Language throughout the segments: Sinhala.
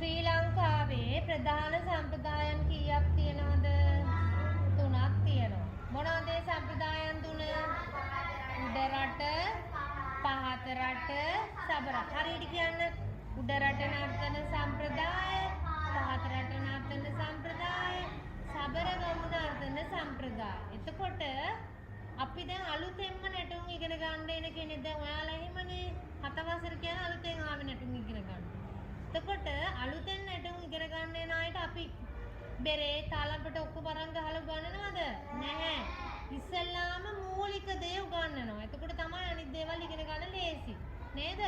ශ්‍රී ලංකාවේ ප්‍රධාන සම්ප්‍රදායන් කීයක් තියෙනවද? 3ක් තියෙනවා. මොනවද ඒ සම්ප්‍රදායන් 3? උඩරට, පහතරට, සබරට. හරියට කියන්න. උඩරට නර්තන සම්ප්‍රදාය, පහතරට නර්තන සම්ප්‍රදාය, සබරගමු නර්තන සම්ප්‍රදාය. එතකොට අපි දැන් අලුතෙන්ම නැටුම් ඉගෙන ගන්න එන කෙනෙක්. දැන් ඔයාලා එහෙමනේ 7 වසර කියන අලුතෙන් ආවේ නැටුම් ඉගෙන ගන්න. එතකොට අලුතෙන් නැටුම් ඉගෙන ගන්න එන අයට අපි බෙරේ තාලම්පට ඔක්කොම අරන් ගහලා උගන්වනවද? නැහැ. ඉස්සෙල්ලාම මූලික දේ උගන්වනවා. එතකොට තමයි අනිත් දේවල් ඉගෙන ගන්න ලේසි. නේද?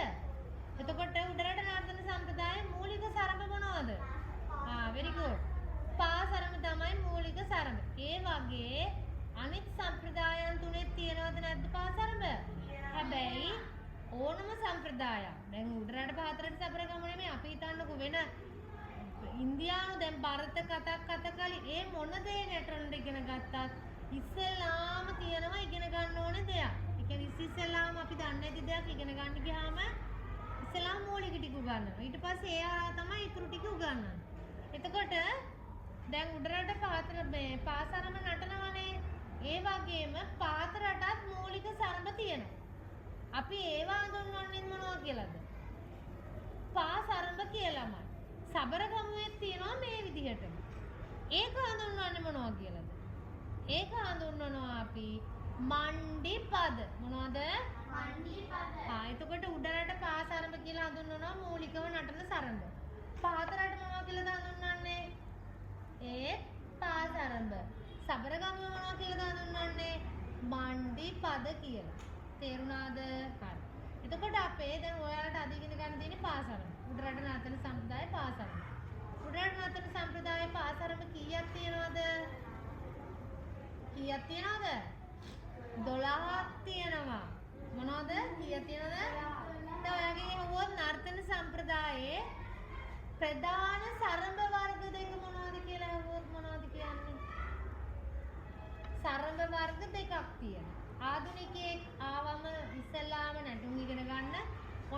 එතකොට උඩරට නර්තන සම්ප්‍රදායේ මූලික සරඹ මොනවද? very good. පා සරඹ තමයි මූලික සරඹ. ඒ වගේ අනිත් සම්ප්‍රදායන් තුනේ තියෙනවද නැද්ද පා සරඹ? හැබැයි ඕනම සම්ප්‍රදායක් දැන් උඩරට පහතරට සබරගමු නෙමෙයි අපි හිතන්නකෝ වෙන ඉන්දියානු දැන් භරත කතකලි ඒ මොන දේ නැටරන්න ඉගෙන ගත්තත් ඉස්සෙල්ලාම තියෙනවා ඉගෙන ගන්න ඕනේ දෙයක්. ඒ කියන්නේ ඉස්සෙල්ලාම අපි දන්නේ නැති දෙයක් ඉගෙන ගන්න ගියාම ඉස්සෙල්ලාම මූලික ටික උගන්වනවා. ඊට පස්සේ ඒ ආ තමයි ඊටු ටික උගන්වන්නේ. එතකොට දැන් උඩරට පහතර මේ පාසරම නටනවනේ. ඒ වගේම පහතරටත් මූලික සරඹ තියෙනවා. අපි ඒවා හඳුන්වන්නේ මොනවා කියලාද? පා සරඹ කියලාමයි. සබරගමුවේ තියෙනවා මේ විදිහට. ඒක හඳුන්වන්නේ මොනවා කියලාද? ඒක හඳුන්වනවා අපි මණ්ඩි පද. මොනවද? මණ්ඩි පද. එතකොට උඩරට පා සරඹ කියලා හඳුන්වනවා මූලිකව නටන සරඹ. පහතරට මොනවා කියලාද හඳුන්වන්නේ? ඒ පා සරඹ. සබරගමුවේ මොනවා කියලාද හඳුන්වන්නේ? මණ්ඩි පද කියලා. තේරුණාද? හරි. එතකොට අපේ දැන් ඔයාලට අද ඉගෙන ගන්න තියෙන්නේ පාසරම. උඩරට නර්තන සම්ප්‍රදාය පාසරම. උඩරට නර්තන සම්ප්‍රදාය පාසරම කීයක් තියෙනවද? කීයක් තියෙනවද? 12ක් තියෙනවා. මොනවද? කීයක් තියෙනවද? දැන් ඔයාගෙන් අහුවොත් නර්තන සම්ප්‍රදායේ ප්‍රධාන සරඹ වර්ග දෙක මොනවද කියලා අහුවොත් මොනවද කියන්නේ? සරඹ වර්ග දෙකක් තියෙනවා. ආධුනිකයෙක් ආවම ඉස්සෙල්ලාම නැටුම් ඉගෙන ගන්න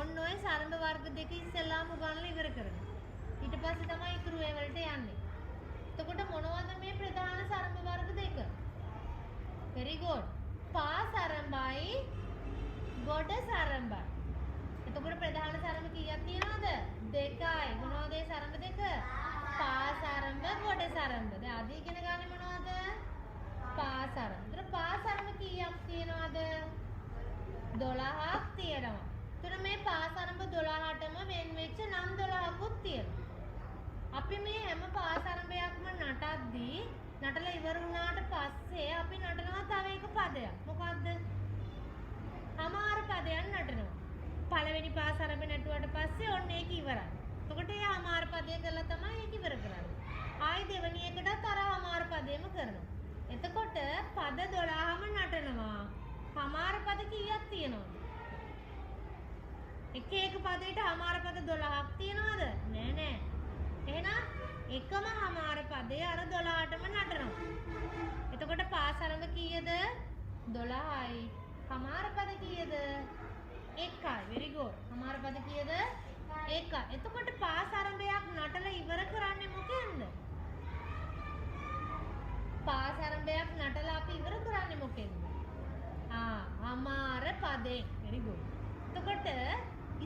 ඔන්න ඔය සරඹ වර්ග දෙක ඉස්සෙල්ලාම උගන්වලා ඉවර කරනවා. ඊට පස්සේ තමයි ඉතුරු ඒවලට යන්නේ. එතකොට මොනවද මේ ප්‍රධාන සරඹ වර්ග දෙක? very good. පා සරඹයි ගොඩ සරඹයි. එතකොට ප්‍රධාන සරඹ කීයක් තියෙනවද? දෙකයි. මොනවද ඒ සරඹ දෙක? පා සරඹ ගොඩ සරඹ. දැන් අද ඉගෙන ගන්නේ මොනවද? පා සරඹ. ඒතර පා සරඹ කීයක් තියෙනවද? 12ක් තියෙනවා. ඒතර මේ පා සරඹ 12ටම වෙන් වෙච්ච නම් 12කුත් තියෙනවා. අපි මේ හැම පා සරඹයක්ම නටද්දී නටලා ඉවර වුණාට පස්සේ අපි නටනවා තව එක පදයක්. මොකද්ද? හමාර පදයක් නටනවා. පළවෙනි පා සරඹ නටුවාට පස්සේ ඔන්න ඒක ඉවරයි. එතකොට ඒ හමාර පදය කරලා තමයි ඒක ඉවර කරන්නේ. ආයි දෙවෙනි එකටත් අර හමාර පදයම කරනවා. එතකොට පද 12ම නටනවා. හමාර පද කීයක් තියෙනවද? එක එක පදයට හමාර පද 12ක් තියෙනවද? නෑ නෑ. එහෙනම් එකම හමාර පදේ අර 12ටම නටනවා. එතකොට පා සරඹ කීයද? 12යි. හමාර පද කීයද? 1යි. very good. හමාර පද කීයද? 1යි. එතකොට පා සරඹයක් නටලා ඉවර කරන්නේ මොකෙන්ද? පා සරඹයක් නටලා අපි ඉවර කරන්නේ මොකෙන්ද? හමාර පදේ. very good. එතකොට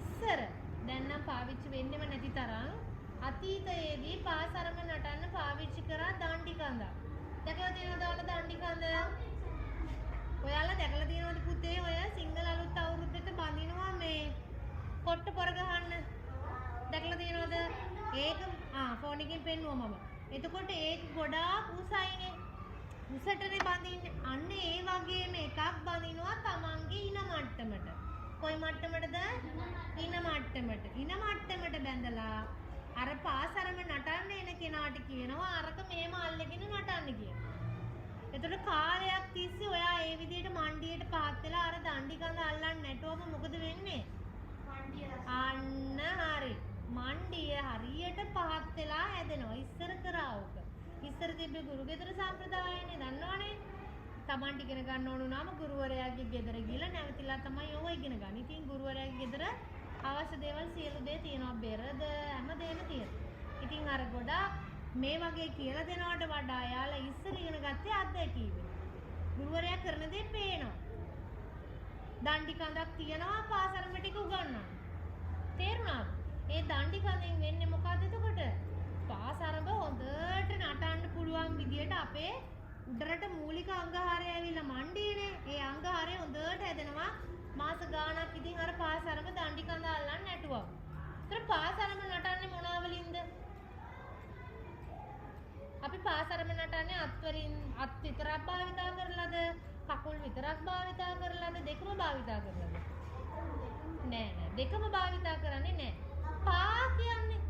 ඉස්සර දැන් නම් පාවිච්චි වෙන්නෙම නැති තරම් අතීතයේදී පා සරඹ නටන්න පාවිච්චි කරා දණ්ඩි කඳ. දැකලා තියෙනවද ඔයාලා දණ්ඩි කඳ? ඔයාලා දැකලා තියෙනවද පුතේ ඔය සිංහල අලුත් අවුරුද්දට බඳිනවා මේ කොට්ට පොර ගහන්න. දැකලා තියෙනවද? ඒක ෆෝන් එකකින් පෙන්නුවා මම. එතකොට ඒක ගොඩාක් උසයිනේ. උසටනේ බඳින්නේ. අන්න ඒ වගේම එකක් බඳිනවා තමන්ගේ ඉන මට්ටමට. කොයි මට්ටමටද? ඉන මට්ටමට. ඉන මට්ටමට බැඳලා අර පා සරඹ නටන්න එන කෙනාට කියනවා අරක මෙහෙම අල්ලගෙන නටන්න කියලා. එතකොට කාලයක් තිස්සේ ඔයා ඒ විදිහට මණ්ඩියට පහත් වෙලා අර දණ්ඩි කඳ අල්ලන්න නැටුවම මොකද වෙන්නේ? අන්න හරි. මණ්ඩිය හරියට පහත් වෙලා හැදෙනවා. ඉස්සර කරාවක. ඉස්සර තිබ්බේ ගුරු ගෙදර සම්ප්‍රදායනේ දන්නවනේ. Tamanට ඉගෙන ගන්න ඕන වුණාම ගුරුවරයාගේ ගෙදර ගිහලා නැවතිලා තමයි ඕව ඉගෙන ගන්න. ඉතින් ගුරුවරයාගේ ගෙදර අවශ්‍ය දේවල් සියලු දේ තියෙනවා. බෙරද හැමදේම තියෙනවා. ඉතින් අර ගොඩාක් මේ වගේ කියලා දෙනවට වඩා යාලා ඉස්සර ඉගෙන ගත්තේ අත්දැකීමෙන්. ගුරුවරයා කරන දේ පේනවා. දණ්ඩි කඳක් තියනවා පාසරම ටික උගන්වනවා. තේරුණාද? ඒ දණ්ඩි කඳෙන් වෙන්නේ මොකද්ද එතකොට? පාසරම හොඳට නටන්න පුළුවන් විදියට අපේ උඩරට මූලික අංගහාරය ඇවිල්ලා මණ්ඩියනේ. ඒ අංගහාරය හොඳට හැදෙනවා. මාස ගාණක් ඉතින් අර පාසරම දණ්ඩි කඳ අල්ලන්න නැටුවා. ඒතර පාසරම නටන්නේ මොනවලින්ද? අපි පාසරම නටන්නේ අත් විතරක් භාවිතා කරලාද? කකුල් විතරක් භාවිතා කරලාද? දෙකම භාවිතා කරලාද? නෑ දෙකම භාවිතා කරන්නේ නෑ. පා කියන්නේ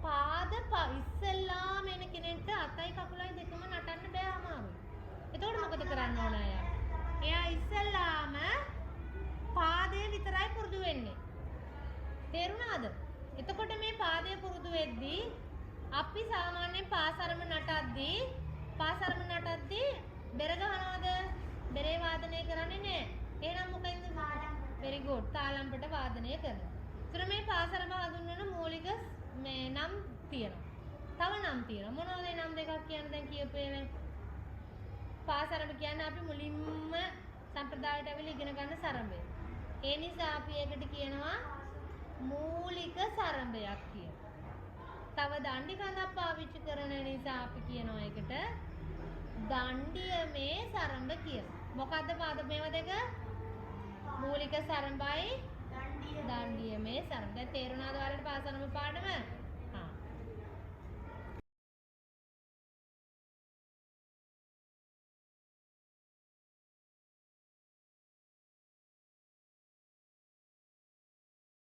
පාද ඉස්සෙල්ලාම එන කෙනෙක්ට අතයි කකුලයි දෙකම නටන්න බෑ අමාරුයි. එතකොට මොකද කරන්න ඕන අය? එයා ඉස්සෙල්ලාම පාදය විතරයි පුරුදු වෙන්නේ. තේරුණාද? එතකොට මේ පාදය පුරුදු වෙද්දී අපි සාමාන්‍යයෙන් පාසරම නටද්දී බෙර ගහනවද? බෙරේ වාදනය කරන්නේ නැහැ. එහෙනම් මොකෙන්ද? very good. තාලම්පට වාදනය කරනවා. ඒතර මේ පාසරම හඳුන්වන මූලික මේ නම් තියෙනවා. තව නම් තියෙනවා. මොනවද ඒ නම් දෙකක් කියන්නේ දැන් කියපේවෙන්? පාසරම කියන්නේ අපි මුලින්ම සම්ප්‍රදායට ඇවිල්ලා ඉගෙන ගන්න සරඹය. ඒ නිසා අපි ඒකට කියනවා මූලික සරඹයක් කියලා. තව දණ්ඩි කඳක් පාවිච්චි කරන නිසා අපි කියනවා ඒකට දණ්ඩියමේ සරඹ කියලා. මොකද්ද පාද මේවා දෙක? මූලික සරඹයි දණ්ඩියමේ සරඹ. දැන් තේරුණාද ඔයාලට පාසරම පාඩම?